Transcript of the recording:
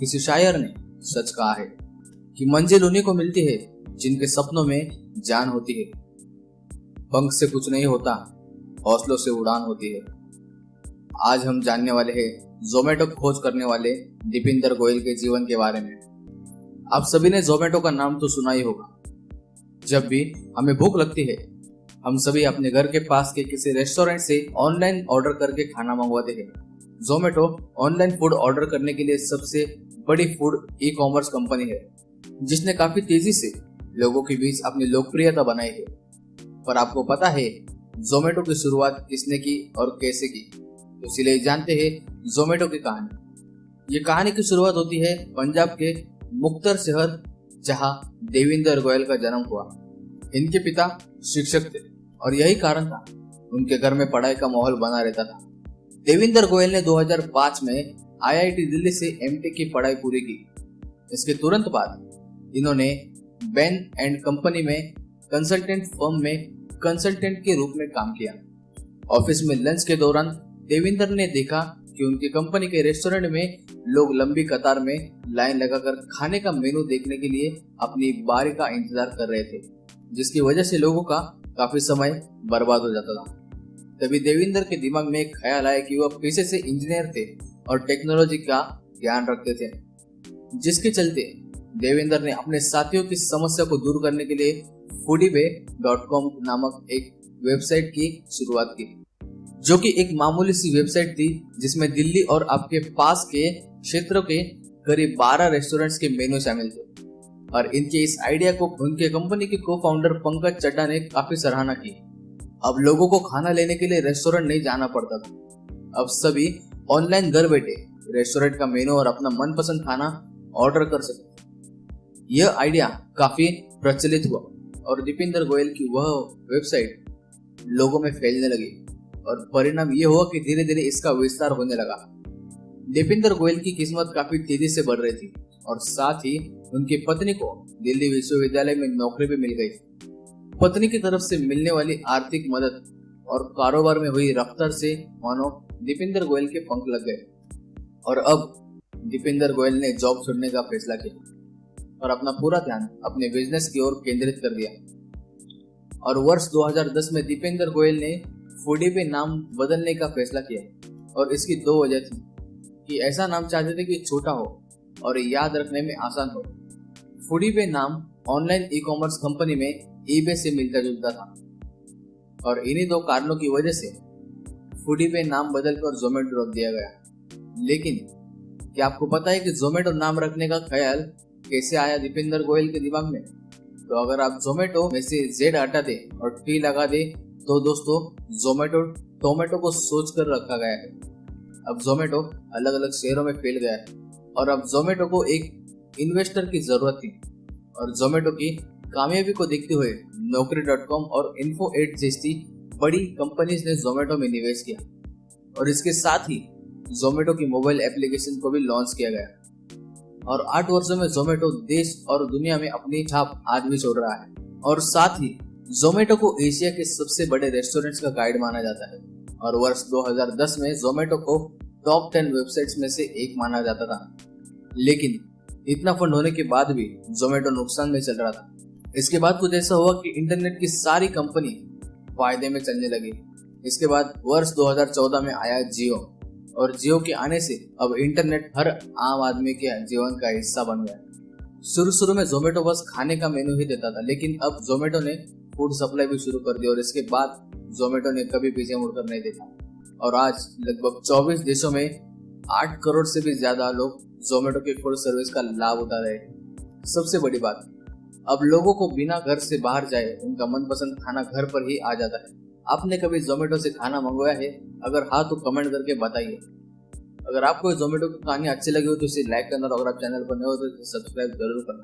किसी शायर ने सच कहा है कि मंजिल उन्हीं को मिलती है जिनके सपनों में जान होती है। पंख से कुछ नहीं होता, हौसलों से उड़ान होती है। आज हम जानने वाले हैं जोमेटो की खोज करने वाले दीपिंदर गोयल के जीवन के बारे में। आप सभी ने जोमेटो का नाम तो सुना ही होगा। जब भी हमें भूख लगती है, हम सभी अपने घर के पास के किसी रेस्टोरेंट से ऑनलाइन ऑर्डर करके खाना मंगवाते हैं। जोमेटो ऑनलाइन फूड ऑर्डर करने के लिए सबसे बड़ी फूड ई कॉमर्स कंपनी है, जिसने काफी तेजी से लोगों के बीच अपनी लोकप्रियता बनाई है। पर आपको पता है जोमेटो की शुरुआत किसने की और कैसे की? तो इसलिए जानते हैं जोमेटो की कहानी। ये कहानी की शुरुआत होती है पंजाब के मुक्तर शहर, जहां देविंदर गोयल का जन्म हुआ। इनके पिता शिक्षक थे और यही कारण था उनके घर में पढ़ाई का माहौल बना रहता था। देविंदर गोयल ने 2005 में आईआईटी दिल्ली से एमटेक की पढ़ाई पूरी की। इसके तुरंत बाद इन्होंने बेन एंड कंपनी में कंसल्टेंट फर्म में कंसल्टेंट के रूप में काम किया। ऑफिस में लंच के दौरान देविंदर ने देखा कि उनकी कंपनी के रेस्टोरेंट में लोग लंबी कतार में लाइन लगाकर खाने का मेनू देखने के लिए अपनी बारी का इंतजार कर रहे थे, जिसकी वजह से लोगों का काफी समय बर्बाद हो जाता था। तभी देविंदर के दिमाग में एक ख्याल आया कि वह पेशे से इंजीनियर थे और टेक्नोलॉजी का ज्ञान रखते थे, जिसके चलते देविंदर ने अपने साथियों की समस्या को दूर करने के लिए foodie.com नामक एक वेबसाइट की शुरुआत की, जो कि एक मामूली सी वेबसाइट थी जिसमें दिल्ली और आपके पास के क्षेत्रों के करीब 12 रेस्टोरेंट्स के मेनू शामिल थे। और इनके इस आइडिया को उनके कंपनी के को फाउंडर पंकज चड्ढा ने काफी सराहना की। अब लोगों को खाना लेने के लिए रेस्टोरेंट नहीं जाना पड़ता था। अब सभी ऑनलाइन घर बैठे रेस्टोरेंट का मेनू और अपना मनपसंद खाना ऑर्डर कर सकते। यह आइडिया काफी प्रचलित हुआ और दीपिंदर गोयल की वह वेबसाइट लोगों में फैलने लगी और परिणाम यह हुआ कि धीरे धीरे इसका विस्तार होने लगा। दीपिंदर गोयल की किस्मत काफी तेजी से बढ़ रही थी और साथ ही उनकी पत्नी को दिल्ली विश्वविद्यालय में नौकरी भी मिल गई। पत्नी की तरफ से मिलने वाली आर्थिक मदद और कारोबार में हुई रफ्तार से मानो दीपिंदर गोयल के पंख लग गए और अब दीपिंदर गोयल ने जॉब छोड़ने का फैसला किया और अपना पूरा ध्यान अपने बिजनेस की ओर केंद्रित कर दिया। और वर्ष 2010 में दीपिंदर गोयल ने फूडी पे नाम बदलने का फैसला किया और इसकी दो वजह थी कि ऐसा नाम चाहते थे कि छोटा हो और याद रखने में आसान हो। फूडी पे नाम ऑनलाइन ई कॉमर्स कंपनी में ईबे से मिलता जुलता था और इन्हीं दो कारणों की वजह से फूडी पे नाम बदलकर जोमेटो रख दिया गया। लेकिन क्या आपको पता है कि जोमेटो नाम रखने का ख्याल कैसे आया दीपिंदर गोयल के दिमाग में? तो अगर आप जोमेटो में से जेड हटा दे और टी लगा दे तो दोस्तों जोमेटो टोमेटो को सोच कर रखा गया है। अब जोमेटो अलग अलग शहरों में फैल गया है और अब जोमेटो को एक इन्वेस्टर की जरूरत थी और जोमेटो की कामयाबी को देखते हुए Naukri.com और Info8 जैसी बड़ी कंपनीज ने जोमेटो में निवेश किया और इसके साथ ही जोमेटो की मोबाइल एप्लीकेशन को भी लॉन्च किया गया। और 8 वर्षों में जोमेटो देश और दुनिया में अपनी छाप आज भी छोड़ रहा है और साथ ही जोमेटो को एशिया के सबसे बड़े रेस्टोरेंट्स का गाइड माना जाता है और वर्ष 2010 में जोमेटो को टॉप 10 वेबसाइट्स में से एक माना जाता था। लेकिन इतना फंड होने के बाद भी जोमेटो नुकसान में चल रहा था। इसके बाद कुछ ऐसा हुआ कि इंटरनेट की सारी कंपनी फायदे में चलने लगी। इसके बाद वर्ष 2014 में आया जियो और जियो के आने से अब इंटरनेट हर आम आदमी के जीवन का हिस्सा बन गया। शुरू में जोमेटो बस खाने का मेनू ही देता था, लेकिन अब जोमेटो ने फूड सप्लाई भी शुरू कर दी और इसके बाद जोमेटो ने कभी पीछे मुड़कर नहीं देखा। और आज लगभग 24 देशों में 8 करोड़ से भी ज्यादा लोग जोमेटो की फूड सर्विस का लाभ उठा रहे हैं। सबसे बड़ी बात, अब लोगों को बिना घर से बाहर जाए उनका मनपसंद खाना घर पर ही आ जाता है। आपने कभी जोमेटो से खाना मंगवाया है? अगर हाँ तो कमेंट करके बताइए। अगर आपको जोमेटो की कहानी अच्छी लगी हो तो इसे लाइक करना और अगर आप चैनल पर नए हो तो इसे सब्सक्राइब जरूर करना।